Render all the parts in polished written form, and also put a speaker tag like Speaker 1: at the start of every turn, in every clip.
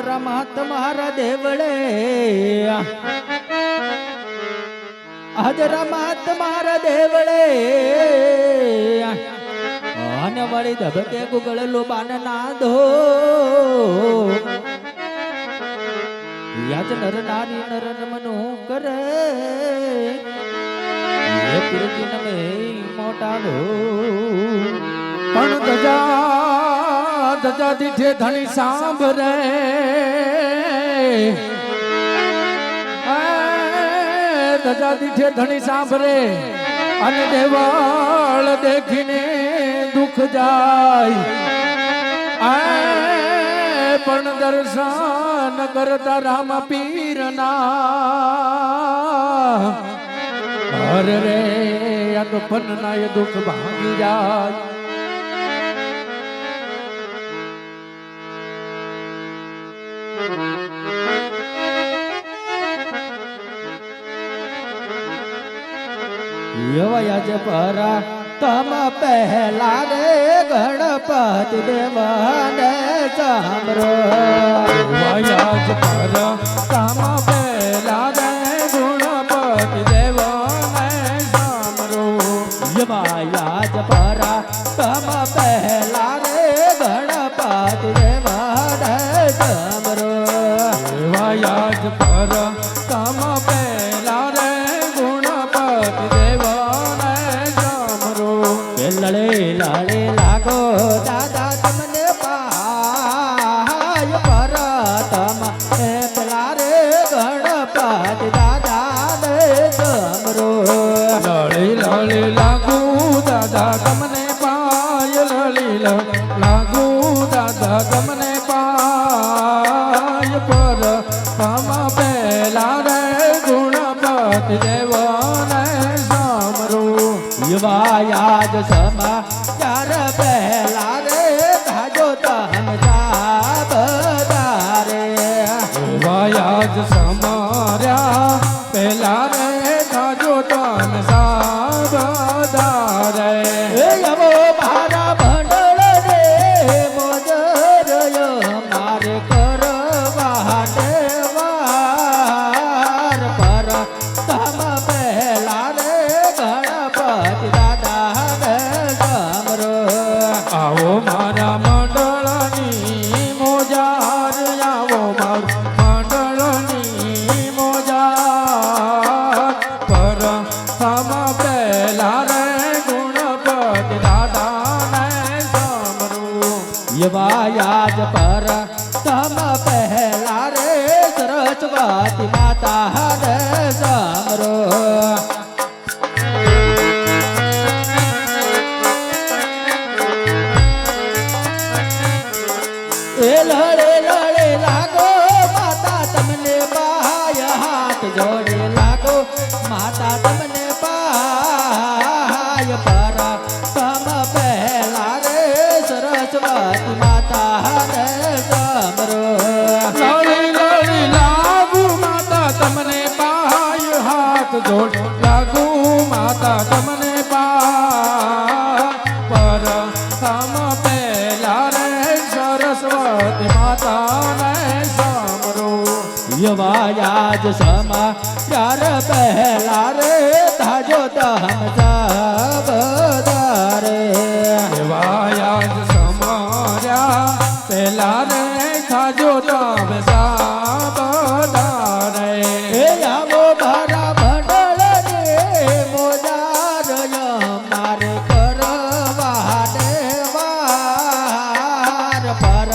Speaker 1: રમા તમારા દેવળે આજ રમા તમારા દેવળે અને વળી ધબકે ગુગળેલું બાન નાદો યાદ નર નારી નર મનું કરે એ પીરતી નમે મોટા દો
Speaker 2: પણ ધજા દીઠે ધણી સાંભરે ધજા દીઠે ધણી સાંભરે અને દેવાળ દેખીને દુઃખ જાય પણ દર્શન કરતા રામ પીરના હર રે આ તો પન્ના એ દુઃખ ભાંગી જાય
Speaker 1: યવયાજ પરા તમ પહેલા રે ગણપતિ દેવાને સાંભળો
Speaker 2: યવયાજ પરા તમ પહેલા રે ગણપતિ દેવાને સાંભળો
Speaker 1: યવયાજ પરા તમ પહેલા રે ગણપતિ દેવાને સાંભળો
Speaker 2: યવયાજ પરા તમ પહેલા રે
Speaker 1: લડે લડે લાગો દાદા તમને પાય પર તમ પેલા રે ગણપતિ દાદા ને સમરો
Speaker 2: લડી લડી લાગુ દાદા તમને પાય લડી લાગુ દાદા તમને પાય પર તમ પેલા રે ગુણપતિ દેવને સામરો
Speaker 1: યુવાયાજ સમા ચાર પહેલા રે ભાજો તમ સાબદારે
Speaker 2: યુવાયાજ સમાર્યા પહેલા રે ભાજો તમ સાબદારે
Speaker 1: એવો મારા ભંડળ રે મોજરયો મારે કરવા દેવાર પર તમ પહેલા રે ગણપતિ દાદા ને સમરો
Speaker 2: આવો મારા મંડળની મોજાર આવો મારા મંડળની મોજાર પર તમ પહેલા રે ગુણપતિ દાદા ને સમરો
Speaker 1: યવાયાજ પર તમ પહેલા રે સરસ્વતી માતા ને સમરો એ લડે લડે લાગો માતા તમને પાય હાથ જોડે લાગો માતા તમને પાય પરા તમ પહેલા રે સરસ્વતી માતા ને સમરો
Speaker 2: લડી લડી લાગુ માતા તમને પાય હાથ જોડ લાગુ માતા તમને પાય પર તમ પહેલા રે સરસ્વતી માતા ને સામરો
Speaker 1: યવાયાજ સમા ચાર પહેલા રે ધાજો તમ સાબદારે
Speaker 2: યવયાજ સમાર્યા પહેલા રે ખાજો તમ સાબદારે
Speaker 1: એ આવો મારા ભંડળ રે મોજારય મારે કરવા દેવાર પર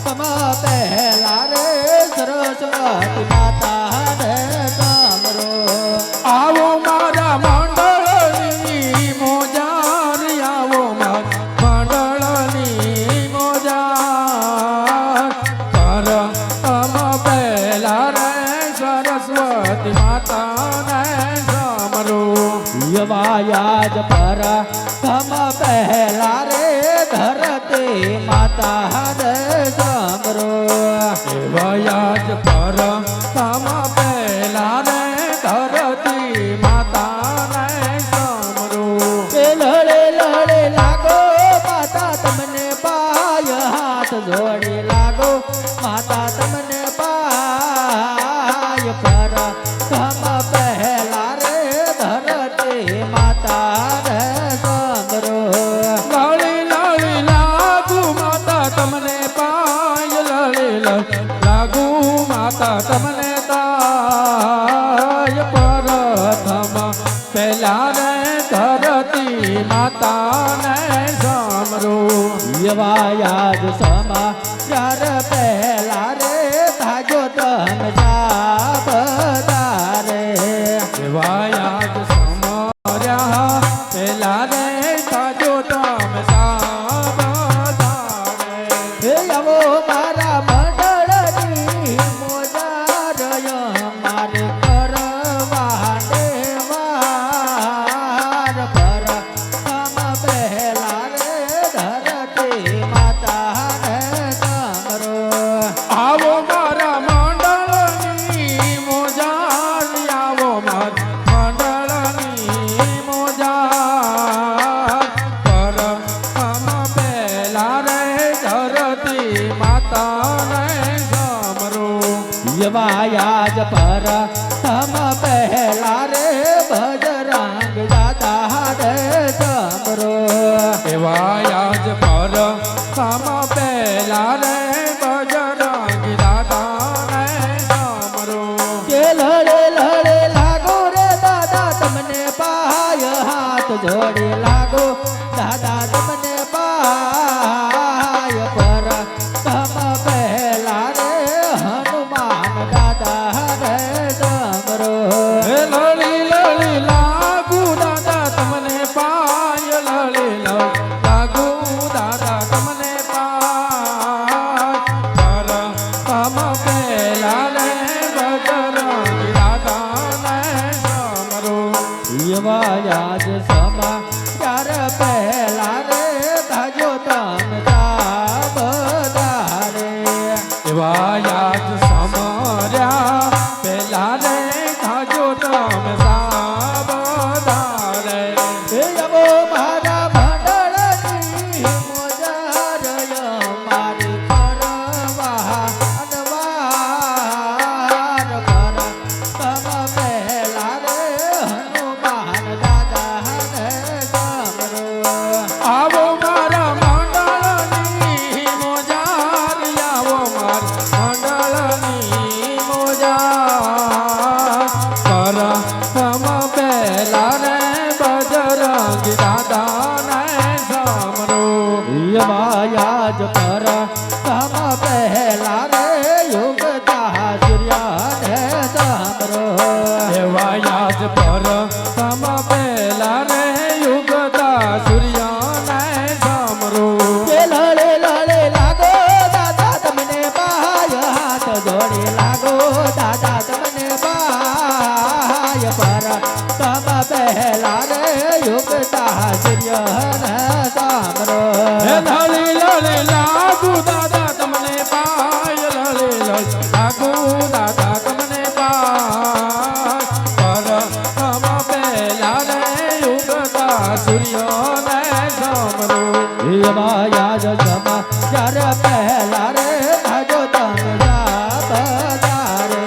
Speaker 1: તમ પહેલા રે સરસ્વતી માતા ને સમરો
Speaker 2: આવો મારા મંડળની મોજાર આવો મંડળની મોજાર પર તમ પહેલા રે સરસ્વતી માતા ને સમરો
Speaker 1: યવાયાજ પર તમ પહેલા રે ધરતી માતા ને સમરો
Speaker 2: યવયાજ પર તમ પહેલા રે ધરતી માતા ને સમરો
Speaker 1: એ લડે લડે લાગો માતા તમને પાય હાથ જોડે લાગો માતા તમને
Speaker 2: લાગુ માતા તમને તાય પ્રથમ પહેલા રે ધરતી માતાને સમરો
Speaker 1: યવાયાદ સમા ચાર પહેલા રે ભાજો તમ જાબદારે
Speaker 2: દેવાયાદ સમર્યા પહેલા રે સાજો તમે સાબધારે
Speaker 1: હે આવો મારા મંડળની મોજારય મારે કરવા દેવાર પર તમ પહેલા રે ધરતી માતાને સમરો
Speaker 2: આવો મારા મંડળની મોજાર આવો મારા મંડળની મોજાર પર તમ પહેલા રે ધરતી માતાને સમરો
Speaker 1: યવાયાજ પર તમ પહેલા રે ભજરાંગ દાદા રે સમરો
Speaker 2: એવા યાદ પર તમ પહેલા રે બજરંગી દાદાને સમરો
Speaker 1: કે લડે લડે લાગો રે દાદા તમને પાય હાથ જોડે લાગો દાદા તમને પાય પર તમ પહેલા રે હનુમાન દાદા રે સમરો
Speaker 2: હે લળી લળી લાગુ દાદા તમને પાય લળી લળી લાગુ દાદા તમને પાય પર તમ પહેલા રે બજરંગી દાદાને સમરો
Speaker 1: યવાયાજ સમા ચાર પહેલા રે ભાજો તમ જાબદારે
Speaker 2: એવા યાદ સમર્યા પહેલા રે થાજો તમે સાબધારે
Speaker 1: હે આવો મારા મંડળની મોજારય મારી કરવા અનવાર પર તમ પહેલા રે હનુમાન દાદાને સમરો
Speaker 2: આવો મારા મંડળની મોજાર આવો મારા મંડળની મોજાર પર તમ પહેલા રે બજરંગી દાદાને સમરો
Speaker 1: યવાયાજ પર તમ પહેલા રે યુગતા સૂર્યને સમરો
Speaker 2: એવા યાદ પર તમ પહેલા રે યુગતા સૂર્યને સમરો
Speaker 1: કે લડે લડે લાગો દાદા તમને પાય હાથ જોડે લાગો દાદા તમને પાય પર તમ પહેલા રે યુગતા સૂર્યને સમરો
Speaker 2: હે લળી લળી લાગુ દાદા તમને પાય લળી લળી લાગુ દાદા તમને પાય પર તમ પહેલા રે યુગતા સૂર્યને સમરો
Speaker 1: યવાયાજ સમા ચાર પહેલા રે ભાજો તમ જાબદારે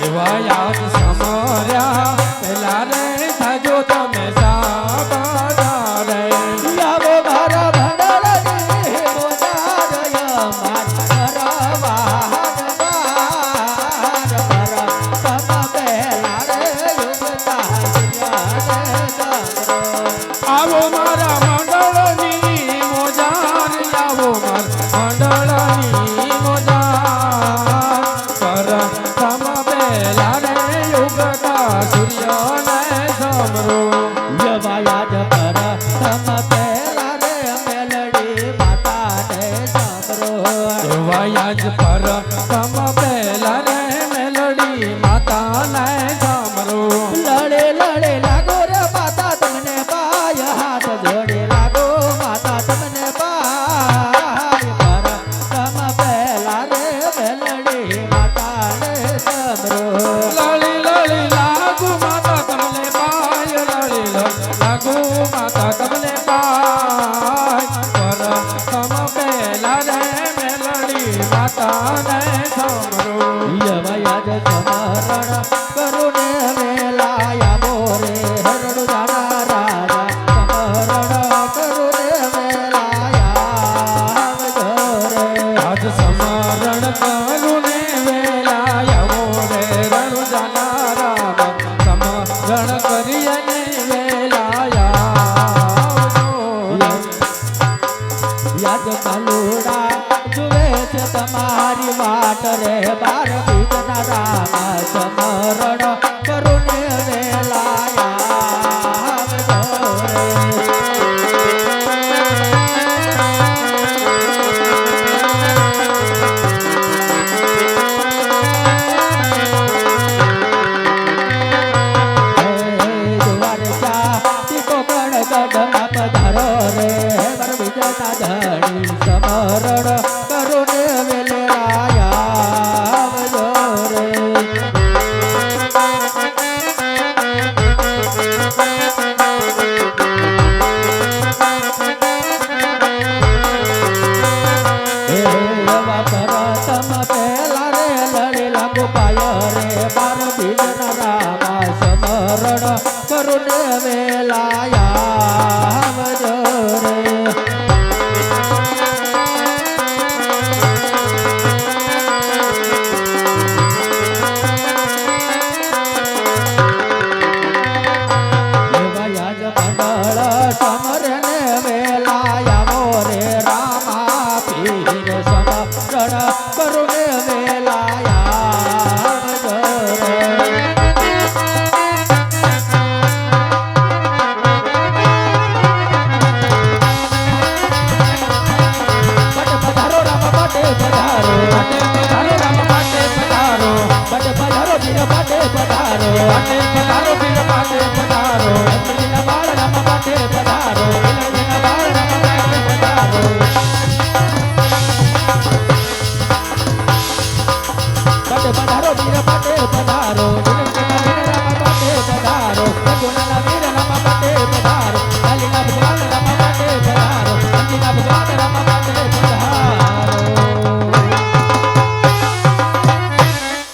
Speaker 2: એવા યાદ સમર્યા પહેલા રે થાજો તમે સાબધારે
Speaker 1: આવો મારા મંડળની મોજારય મારી કરવા અનવાર પર તમ પહેલા રે યુગતા સૂર્યને સમરો
Speaker 2: આવો મારા મંડળની મોજાર આવો મારા મંડળની મોજાર પર તમ પહેલા રે યુગતા સૂર્યને સમરો
Speaker 1: યવાયાજ પર તમ પહેલા રે મેલડી માતાને સમરો
Speaker 2: એવા યાદ પર તમ પહેલા રે મેલડી માતાને સમરો
Speaker 1: લડે લડે લાગો રે માતા તમને પાય હાથ જોડે લાગો માતા તમને પાય પર તમ પહેલા રે મેલડી માતાને સમરો
Speaker 2: લળી લળી લાગુ માતા તમને પાય લળી લળી લાગુ માતા તમને પાય પર તમ પહેલા રે મેલડી માતાને સમરો
Speaker 1: યવાયાજ સમરણ કરુને વેલાયા બોરે હરડુ દાડા રાજા સમરણ કરુને વેલાયા જોરે
Speaker 2: આજ સમરણ કર
Speaker 1: બાર બીજના રામ સમરણ કરુને વેલાયા પધારો રે બર બીજના ધણી સમરણ કરુને વેલાયા રે તમ પેલા રે લડેલા ગોપાય રે બાર બીજના રામ સમરણ કરુને વેલાયા રે સમરને વેલાયા રે રામા પીર સમરણ કરુને વેલાયા પધારો રામ પાટે પધારો પધારો રામ પાટે પધારો પધારો પીર પાટે પધારો પધારો પીર પાટે પધારો બાળ રામ પાટે પધારો બાળ રામ પાટે પધારો પધારો વીર પાટે પધારો રામ પાટે પધારો ગુણલા વીર રામ પાટે પધારો લાલીના ભગવાન રામ પાટે પધારો અંજના ભગવાન રામ પાટે પધારો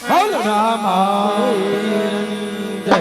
Speaker 1: બોલ રામા જય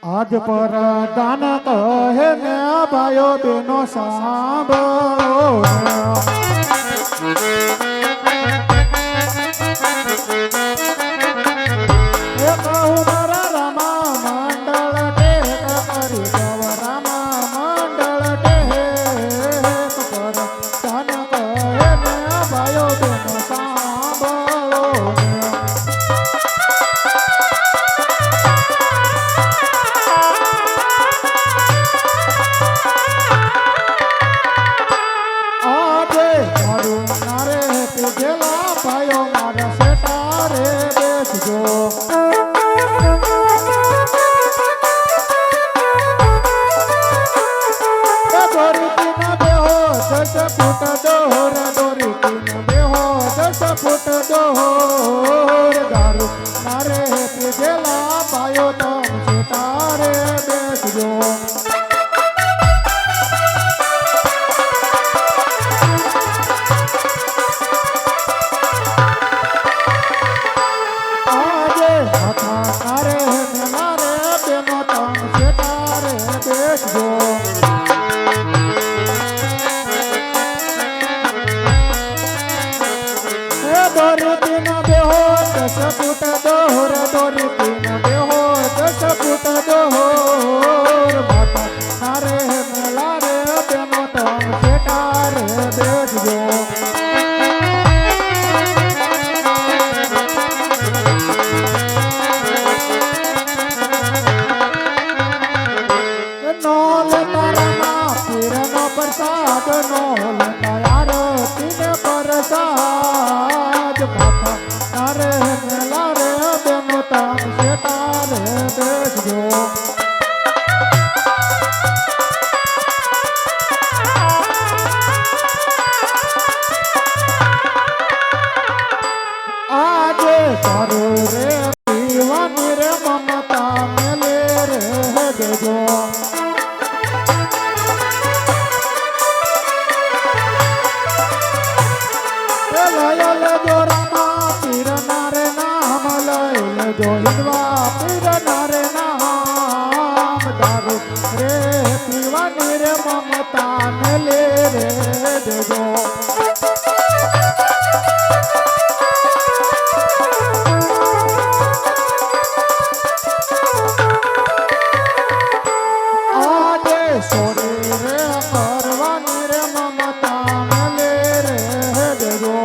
Speaker 3: આજ પર દાન કહે ને ભાઈઓ બેનો સાંભળો એ કહું મારા રામા મંડળ ટેક કરી દવ રામા મંડળ ટેક પર દાન કહે ને ભાઈઓ બેનો સાંભળો ફૂટ દોર દારૂ મારે પીધેલા પાયો તમ તારે બેસજો આજે હતા તારે મારે બેનો તમ તારે બેસજો દોરી તીન બેહો 10 ફૂટ દોર દોરી તીન બેહો 10 ફૂટ દોર માતા તારે મેલા રે બેનો તમ સેટારે બેસજો નોલ તારા પીરનો પ્રસાદ નોલ આરતી ને પ્રસાદ બાપા તારે મેલા રે બેનો તમ સેટારે બેસજો રે પીવાની રે મમતા ને લે રે દેજો આજે સોરી રે કરવાની રે મમતા ને લે રે દેજો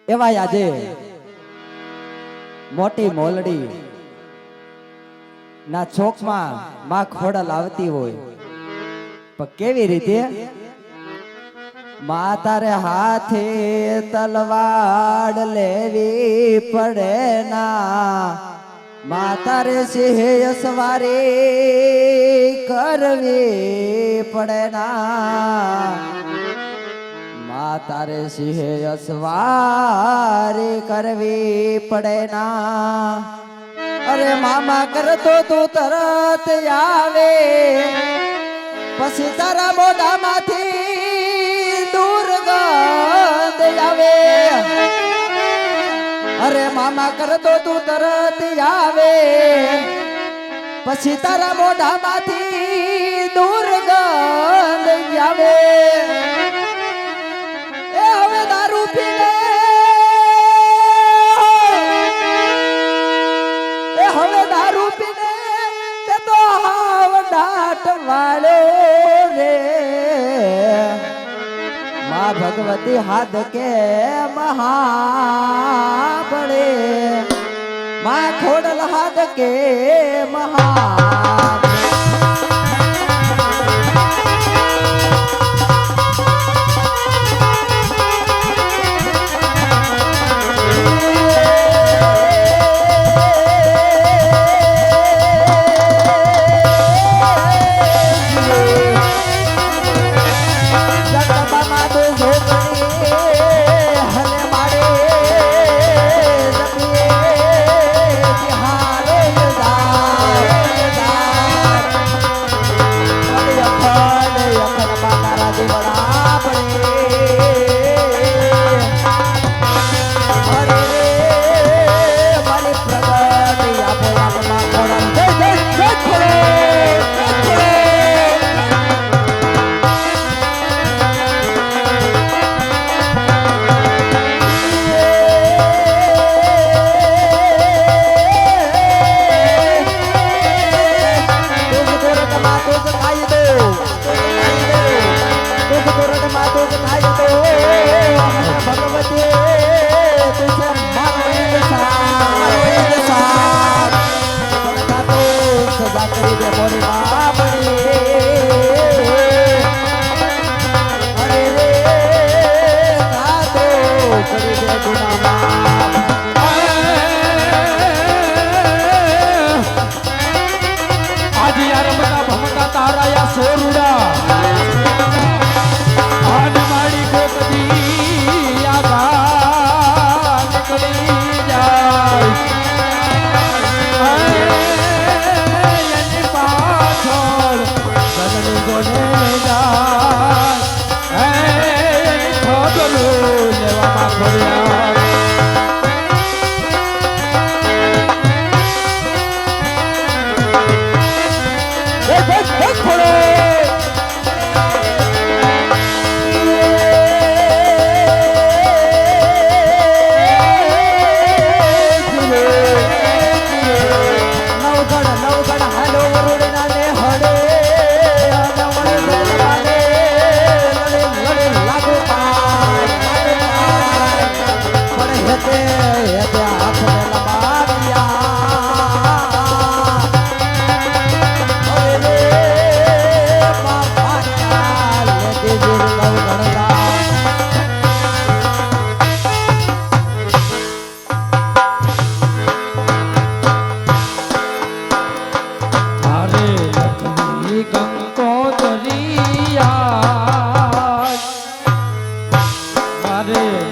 Speaker 1: એવા આજે મોટી મોલડી ના ચોકમાં માં ખોડલ આવતી હોય પણ કેવી રીતે માં તારે હાથે તલવાડ લેવી પડે ના માં તારે સિંહ સવારી કરવી પડે ના માં તારે સિંહ સવારી કરવી પડે ના અરે મામા કરતો તું તરત આવે પછી તારા મોઢામાંથી દુર્ગંધ આવે અરે મામા કરતો તું તરત આવે પછી તારા મોઢામાંથી દુર્ગંધ આવે એ હવે દારૂ પીને એ હવે દારૂ પીને તે તો હાવ ડાટ વાળો રે માં ભગવતી હાથ કે મહાબળે માં ખોડલ હાથ કે મહા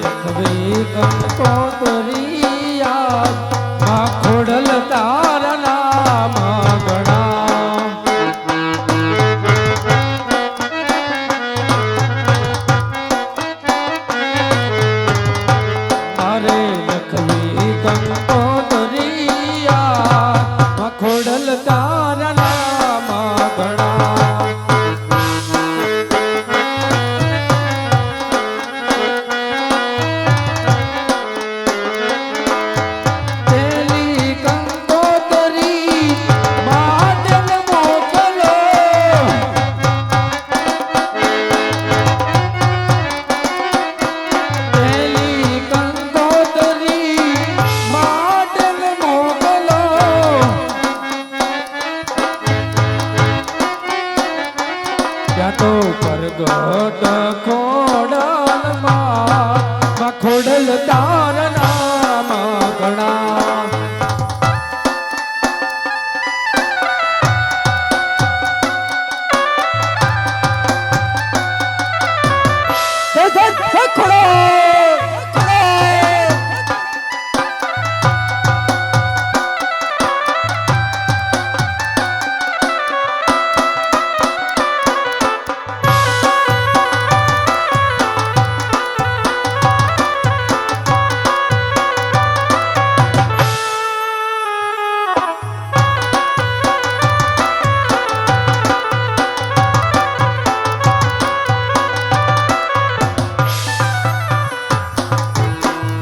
Speaker 2: લખવી કંકોતરિયા માં ખોડલ તારા નામ ગણા મારે લખવી કંકોતરિયા માં ખોડલ તારા નામ ગણા પેલી કંકોતરી માડલ મોકલો પેલી કંકોતરી માડલ મોકલો ત્યાં તો પરગટ ખોડલમાં ખોડલ તારા નામ ગણા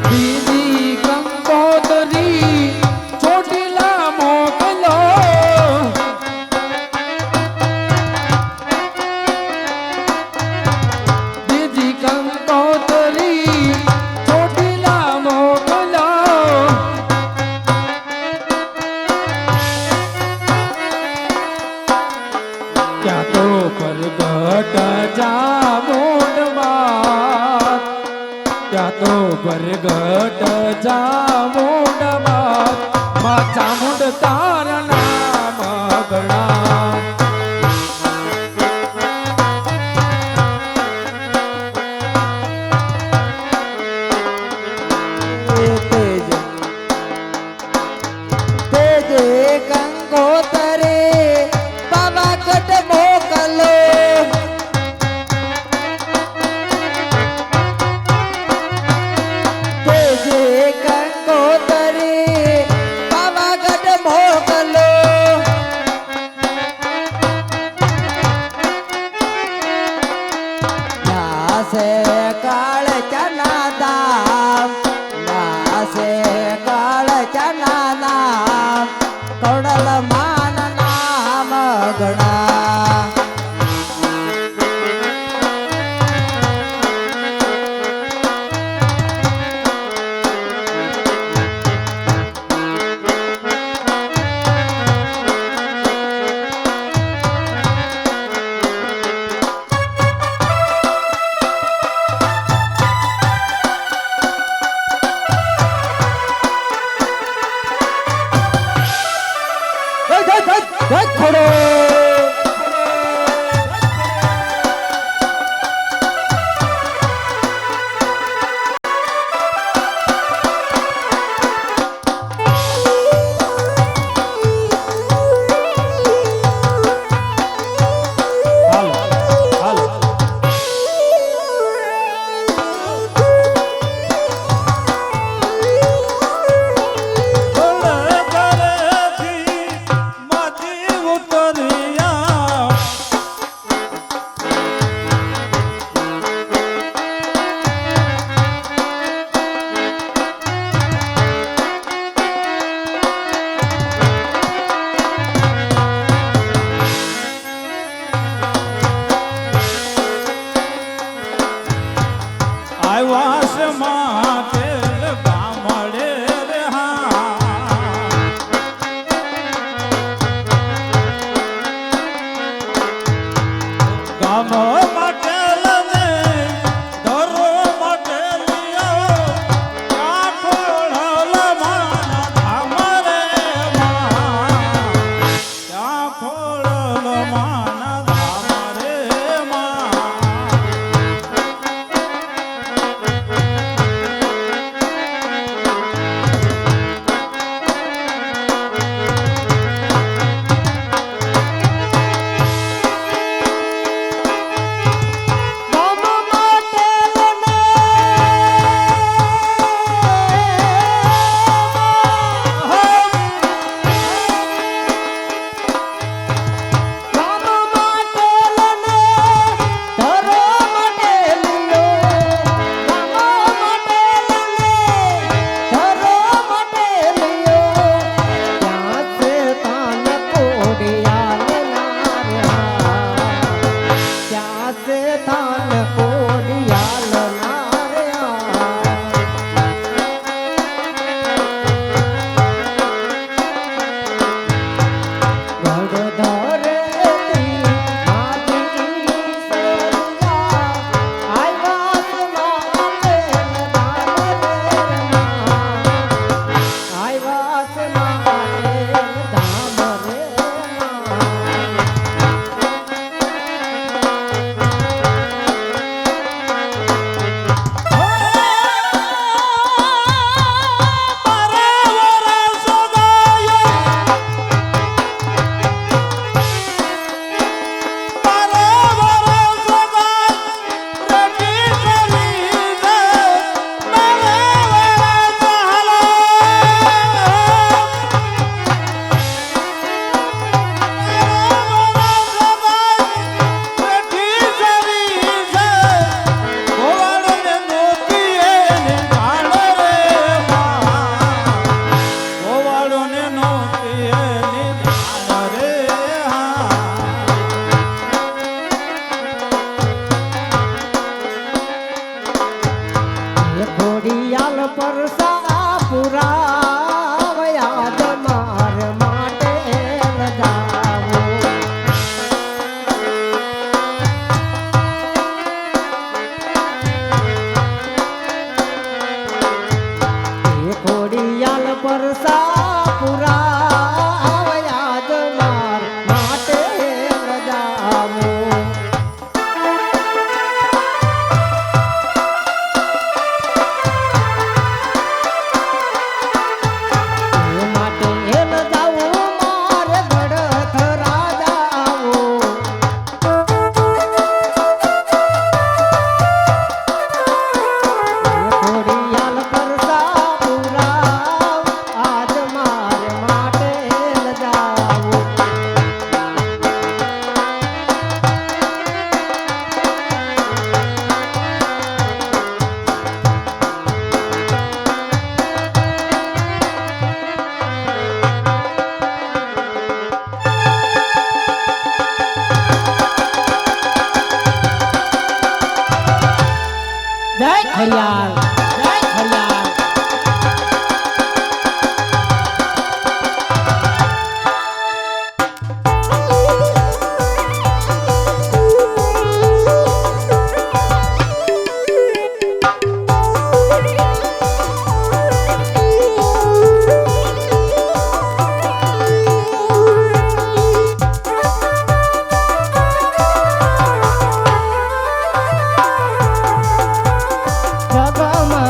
Speaker 2: બીજી કંકોતરી ચોટીલા મોકલો બીજી કંકોતરી ચોટીલા મોકલો ત્યાં તો પરગટ ચામુંડમાં ત્યાં તો પરગટ ચામુંડમાં માં ચામુંડ તારા નામ ગણા
Speaker 1: તેજે કંકોતરે પાવાગઢ મોકલો તેજે કંકોતરે પાવાગઢ મોકલો નાસે કાળ ચના દામ નાસે કાળ ચના નામ કડલ માન નામ ગણા ખોડો
Speaker 4: પરસા પુરાવ્યા જ માર માટે રજાવો એ ખોડિયાલ પરસા પુરાવ્યા જ માર માટે રજાવો જય ખરિયાલ જય ખરિયાલ જગમાં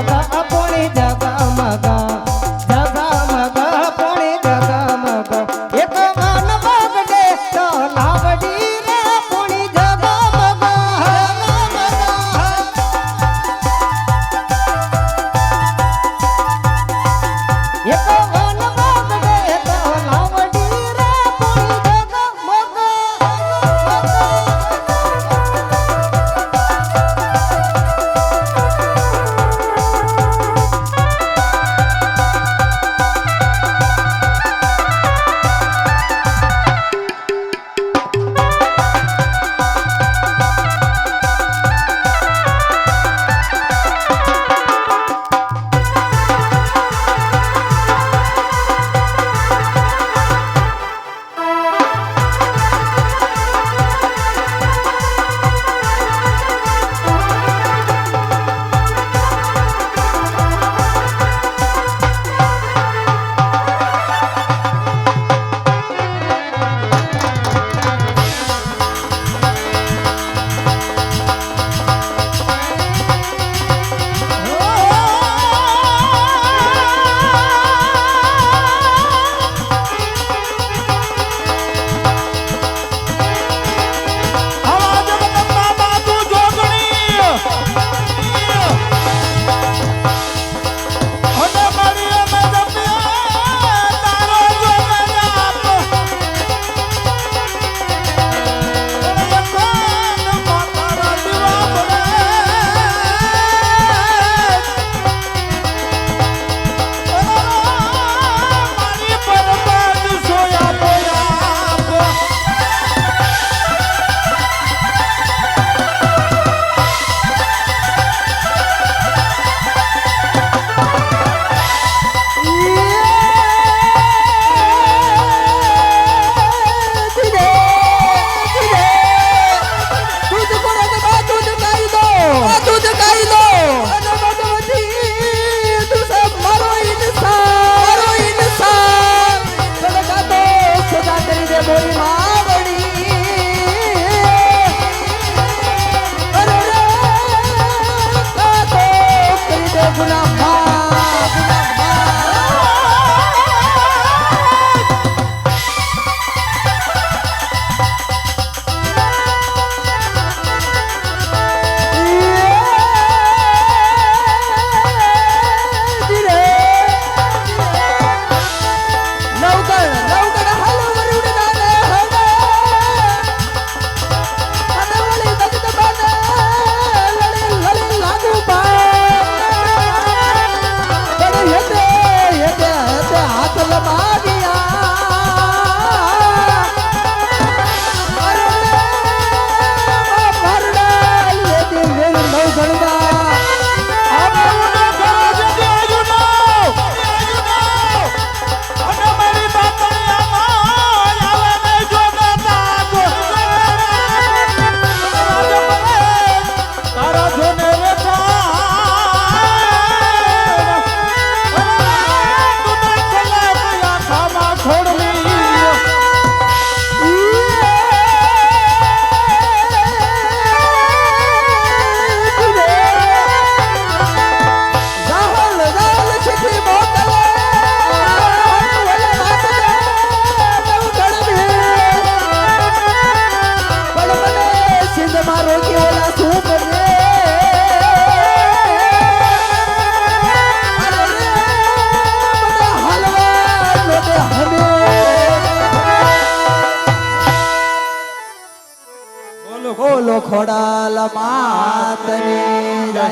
Speaker 1: ખોડાલ માતની જય.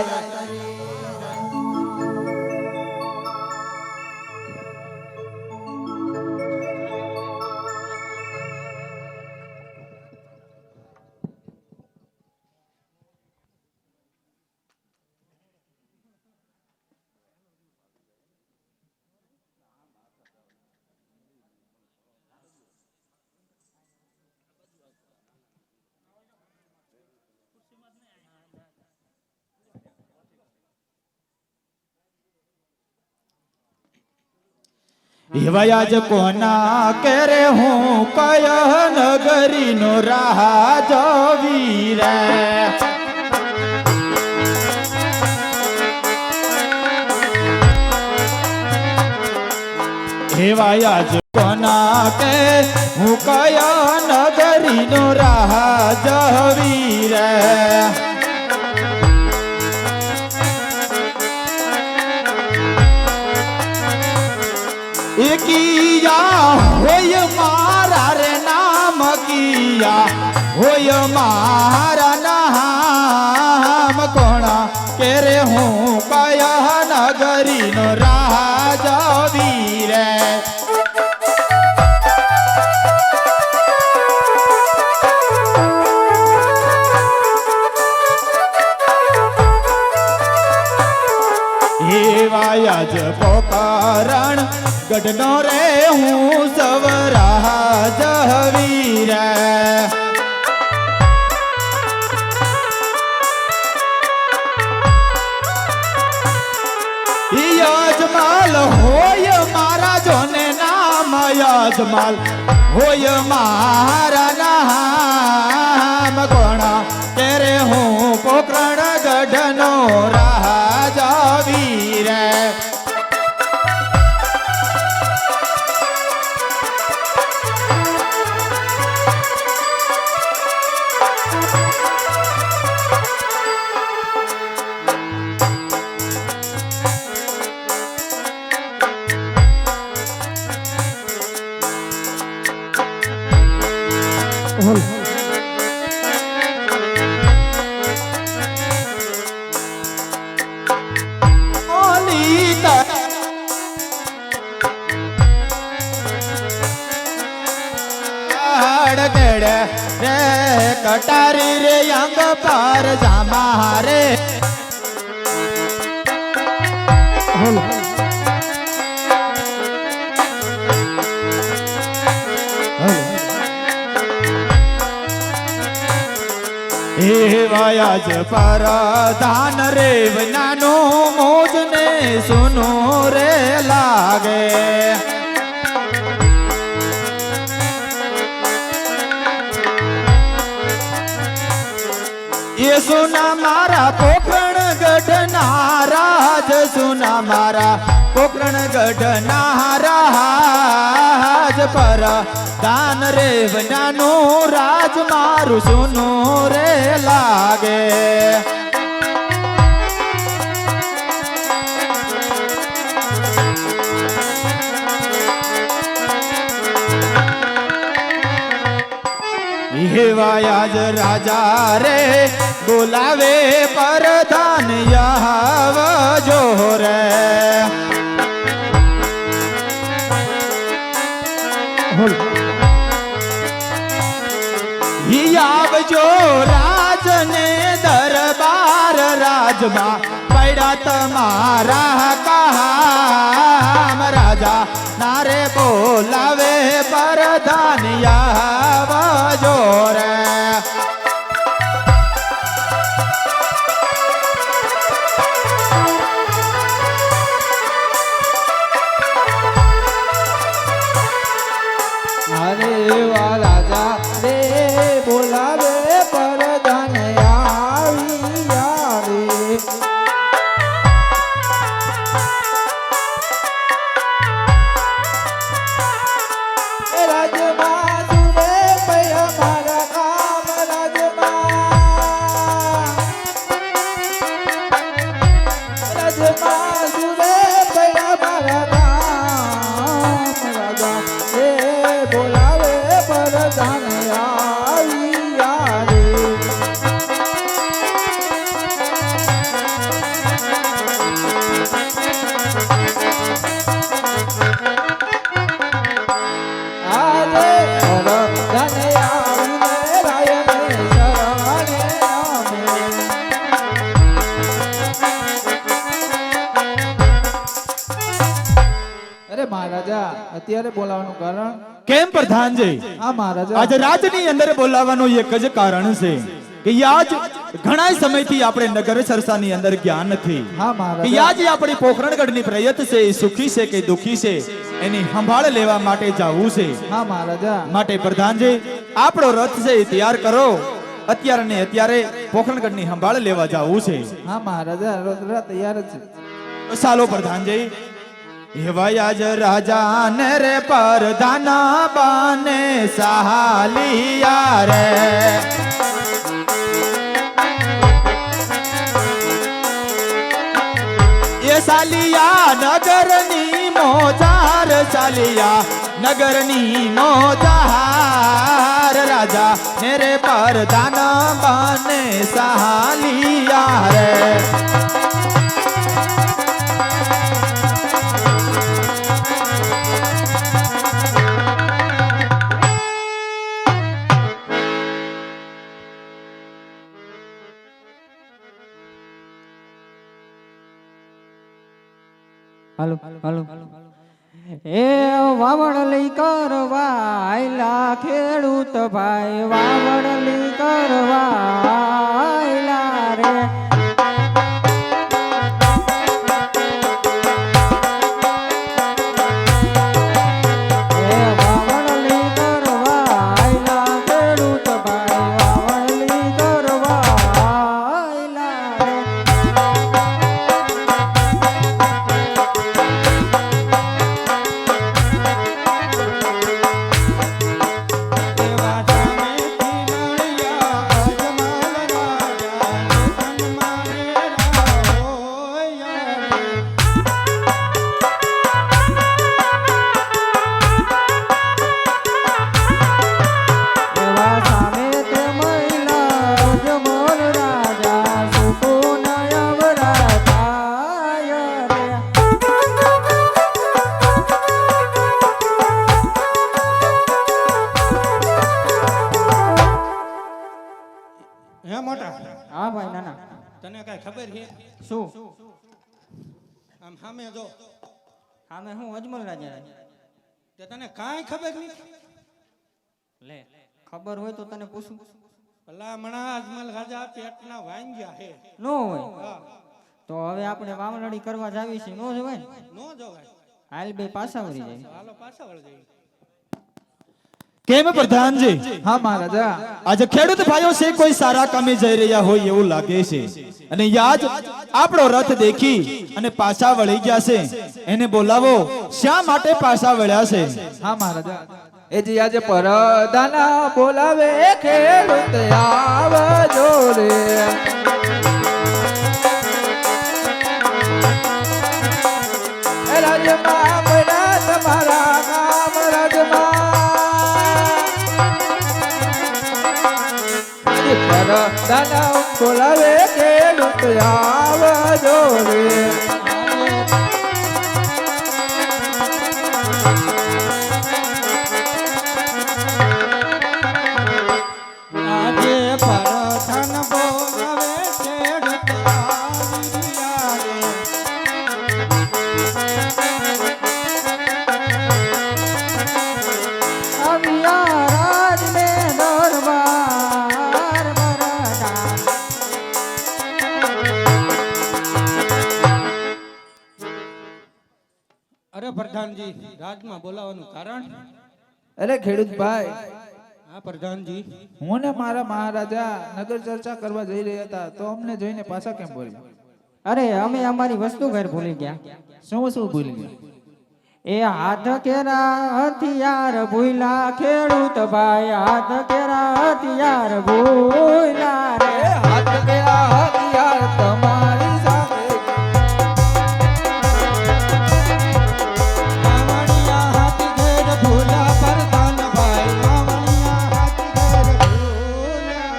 Speaker 3: એવાયા જ કોના કેરે હું કયા નગરીનો રાજ વીરે એવાયા જ કોના કે હું કયા નગરીનો રાજ વીરે किया होय मारा रे नाम किया होय मारा नाम कोणा के रे हूँ कया नगरी नो राजा वीरे વાયા જ પોકારણ ગઢનો રે હું સવરા જવી રે યજમાલ હોય મારા જોને નામ યજમાલ હોય મારા નામ કોણા તેરે હું પોકરણ ગઢનો રાજા વીરે कटारी रे अंग पार जामा रे वायाज परधान रे नानो मोज ने सुनो रे लागे ये सुना मारा पोखरण गढ़ नाराज सुना मारा पोखरण गढ़ नाराज पर दान रे वनानो राज मारू सुनो रे लागे वायाज राजा रे बोलावे परधान यहाव जो रे याव जो राज ने दरबार राजमा पैड़ा तमारा काम राजा नारे बोलावे परधान यहाव जो रे
Speaker 1: अरे वा राजा रे बोलावे परधान आविया रे राजमा सुरे पया मारा काम राजमा सुरे पया मारा काम राजा रे बोलावे परधान आविया रे
Speaker 3: મહારાજા અત્યારે બોલાવવાનું કારણ
Speaker 2: કેમ પ્રધાનજી?
Speaker 3: હા મહારાજા
Speaker 2: આજે રાજની અંદર બોલાવવાનું એક જ કારણ છે કે આજ ઘણા સમયથી આપણે નગર સરસાની અંદર જ્ઞાન નથી
Speaker 3: હા
Speaker 2: કે
Speaker 3: મહારાજા
Speaker 2: આજે આપણી પોખરણગઢની પ્રયત છે એ સુખી છે કે દુખી છે એની સંભાળ લેવા માટે જવું છે.
Speaker 3: હા મહારાજા
Speaker 2: માટે પ્રધાનજી આપણો રથ છે એ તૈયાર કરો. અત્યારે ને અત્યારે પોખરણગઢની સંભાળ લેવા જવું છે.
Speaker 3: હા મહારાજા રોતરા તૈયાર જ છે.
Speaker 2: તો ચાલો પ્રધાનજી. એવાય આજ રાજા ને રે પરધાના બાને સહાલિયા રે એ સાલિયા નગરની મોજાર સાલિયા નગરની મોજાર રાજા ને રે પરધાના બાને સહાલિયા રે
Speaker 4: હાલો હાલો એ વાવડલી કરવા આયલા ખેડૂત ભાઈ વાવડલી કરવા આયલા રે એ વાવડલી કરવા આયલા ખેડૂત ભાઈ વાવડલી કરવા આયલા રે એવા સામે તે મહિલા જમોલ રાજા સુકુન અવરાતાય રે
Speaker 5: હે મોટા
Speaker 4: હા ભાઈ નાના
Speaker 5: તને કઈ ખબર છે?
Speaker 4: શું
Speaker 5: આમ સામે જો
Speaker 4: સામે હું અજમલ રાજા
Speaker 5: તે તને કાંઈ ખબર નહીં.
Speaker 4: લે ખબર હોય તો તને પૂછું
Speaker 5: ભલા મણા અજમલ રાજા પેટના વાંગ્યા હે.
Speaker 4: નો હોય
Speaker 5: હા,
Speaker 4: તો હવે આપણે વાવલડી કરવા જાવી છે નો જવાય ને
Speaker 5: નો જવાય.
Speaker 4: હાલ બે પાછા વળી જાય
Speaker 5: હાલો પાછા વળ જઈએ.
Speaker 2: કેમ પ્રધાનજી?
Speaker 3: હા મહારાજા
Speaker 2: આજે ખેડૂત ભાઈઓ છે કોઈ સારા કામે જઈ રહ્યા હોય એવું લાગે છે અને યાદ આપણો રથ દેખી અને પાછા વળી ગયા છે. એને બોલાવો. શા માટે પાછા વળ્યા છે?
Speaker 3: હા મહારાજા એ જી આજે પરદાના બોલાવે ખેડૂત આવજો રે એ રાજમાં બન્યા તમારા ગામ રાજમાં પરદાના બોલાવે ખેડૂત આવજો રે
Speaker 5: આજે પરથન બોલાવે ખેડૂત આવ્યા રે.
Speaker 4: આવ્યા રાજ ને દરબાર બરડા
Speaker 5: અરે પ્રધાનજી, રાજમાં બોલાવાનું કારણ?
Speaker 3: અરે ખેડૂત ભાઈ
Speaker 5: હા પ્રધાનજી.
Speaker 3: હું ને મારા મહારાજા નગર ચર્ચા કરવા જઈ રહ્યા હતા તો અમને જોઈને પાછા કેમ બોલ્યા?
Speaker 4: અરે અમે અમારી વસ્તુ ઘર ભૂલી ગયા
Speaker 3: શું શું ભૂલી ગયા?
Speaker 4: એ હાથ કેરા હથિયાર ભૂલા ખેડૂત ભાઈ હાથ કેરા હથિયાર ભૂલા રે
Speaker 3: હાથ કેરા હથિયાર તમારી સાથે
Speaker 5: વાવણિયા હાથી ઘેર ભૂલા પરધાન ભાઈ. વાવણિયા હાથી ઘેર ભૂલા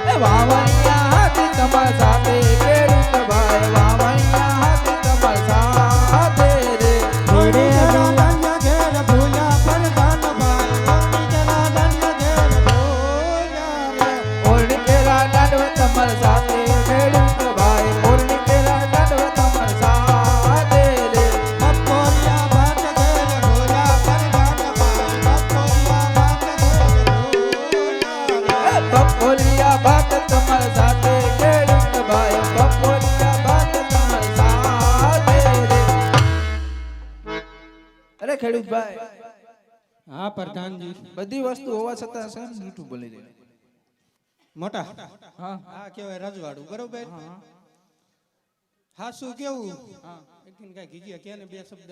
Speaker 5: રે.
Speaker 3: વાવણિયા હાથી તમારી સાથે ખેડૂત ભાઈ વાવણિયા હાથી તમારી સાથે રે
Speaker 4: ઘોડે
Speaker 5: ધન્ય ઘેર ભૂલા પરધાન ભાઈ. જરા ધન્ય ઘેર ભૂલા રે.
Speaker 3: ઓરણી કેરા દાંડવ તમારી સાથે ખેડૂત ભાઈ ઓરણી
Speaker 1: ખેડૂતભાઈ
Speaker 5: હા પ્રધાનજી
Speaker 1: બધી વસ્તુ હોવા છતાં કેમ જૂઠું બોલી રહ્યા?
Speaker 5: મોટા
Speaker 4: હા
Speaker 5: આ કહેવાય રજવાડું બરોબર હા શું કેવું એકદમ કઈ કીજીએ કે ને બે શબ્દ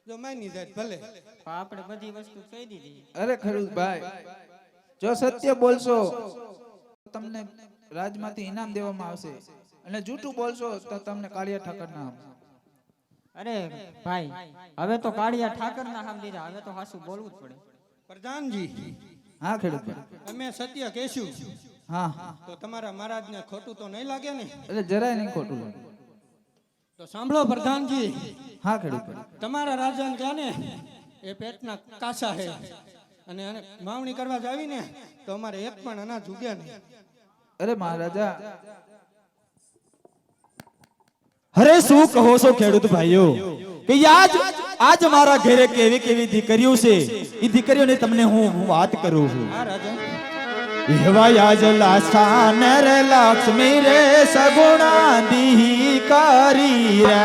Speaker 5: જો માની જાય ભલે
Speaker 4: પણ આપણે બધી વસ્તુ કહી દીધી.
Speaker 1: અરે ખેડૂતભાઈ જો સત્ય બોલશો તો તમને રાજમાંથી ઇનામ દેવામાં આવશે અને જૂઠું બોલશો તો તમને કાળિયા ઠાકર ના આપશે.
Speaker 4: અરે ભાઈ હવે તો કાળિયા ઠાકર ના હામ દીધા, હવે તો હાસું બોલવું જ પડે.
Speaker 5: પ્રધાનજી
Speaker 1: હા ખેડૂતભાઈ
Speaker 5: અમે સત્ય કહેશું
Speaker 1: હા
Speaker 5: તો તમારા મહારાજને ખોટું તો નહીં લાગે ને?
Speaker 1: એટલે જરાય નહીં ખોટું લાગે.
Speaker 5: તો સાંભળો પ્રધાનજી
Speaker 1: હા ખેડૂતભાઈ
Speaker 5: તમારા રાજાને કહે ને એ પેટના કાસા હે અને વાવણી કરવા જાવી ને તો અમારે એક પણ અનાજ ઉગે નહીં.
Speaker 1: અરે મહારાજા
Speaker 2: અરે શું કહો છો ખેડૂત ભાઈઓ કે આજ મારા ઘરે કેવી કેવી દીકરીઓ છે એ દીકરીઓને તમને હું વાત કરું છું.
Speaker 5: હા રાજા
Speaker 2: એવા યાજ લાસા નર લક્ષ્મી રે સગુણા દીકરી રે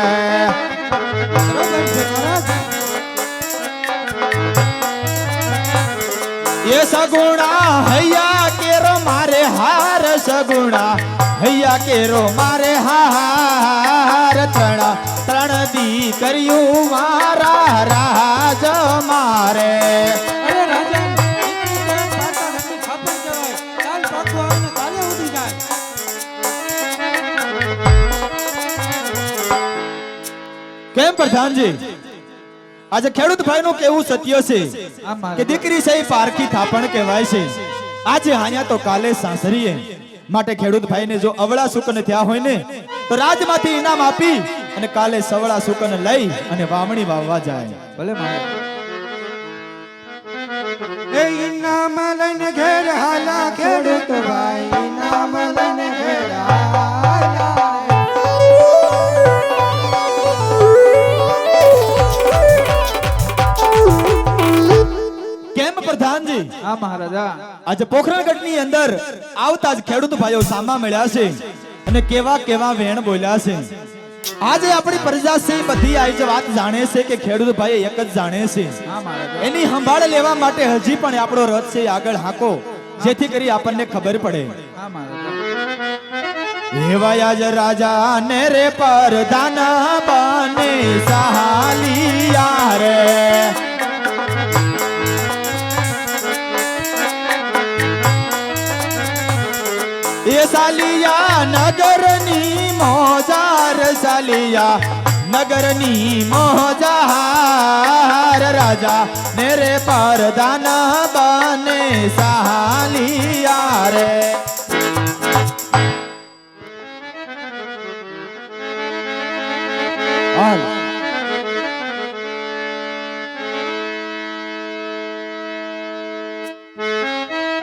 Speaker 5: બરોબર છે મહારાજ.
Speaker 2: એ સગુણા હૈયા કેરો મારે હાર સગુણા હૈયા કેરો મારે હાર ત્રણ દીકરીયું મારા રાજ મારે.
Speaker 5: અરે રાજા દીકરી જેમ પાટા નથી ખબર કહેવાય. ચાલ પાકું આવે ને કાલે ઉડી જાય.
Speaker 2: કેમ પ્રધાનજી આજે ખેડૂત ભાઈ નું કેવું સત્ય છે
Speaker 1: આ
Speaker 2: કે
Speaker 1: મહારાજા
Speaker 2: દીકરી સહી પારખી થાપણ કહેવાય છે. આજે હાયા તો કાલે સાસરીએ માટે ખેડૂત ભાઈને જો અવળા સુકન થયા હોય ને તો રાજમાંથી ઇનામ આપી અને કાલે સવળા સુકન લઈ અને વાવણી વાવવા જાય.
Speaker 1: ભલે મહારાજ
Speaker 5: એ ઇનામ લઈને ઘેર હાલા ખેડૂત ભાઈ ઇનામ લઈને ઘેર હાલા.
Speaker 2: કેમ પ્રધાનજી
Speaker 1: હા મહારાજા
Speaker 2: આજે પોખરણગઢની અંદર આવતા જ ખેડૂત ભાઈઓ સામા મળ્યા છે અને કેવા કેવા વેણ બોલ્યા છે. આજે આપણી પ્રજા છે બધી આ જ વાત જાણે છે કે ખેડૂત ભાઈ એક જ જાણે છે.
Speaker 1: હા મહારાજા
Speaker 2: એની સંભાળ લેવા માટે હજી પણ આપણો રથ છે આગળ હાકો જેથી કરી આપણને ખબર પડે.
Speaker 1: હા મહારાજા
Speaker 2: એવાયા જ રાજા ને રે પરદાન બને સહાલિયા રે એ સાલિયા નગરની મોજાર સાલિયા નગરની મોજાર રાજા ને રે પરદાન બને સહાલિયા રે.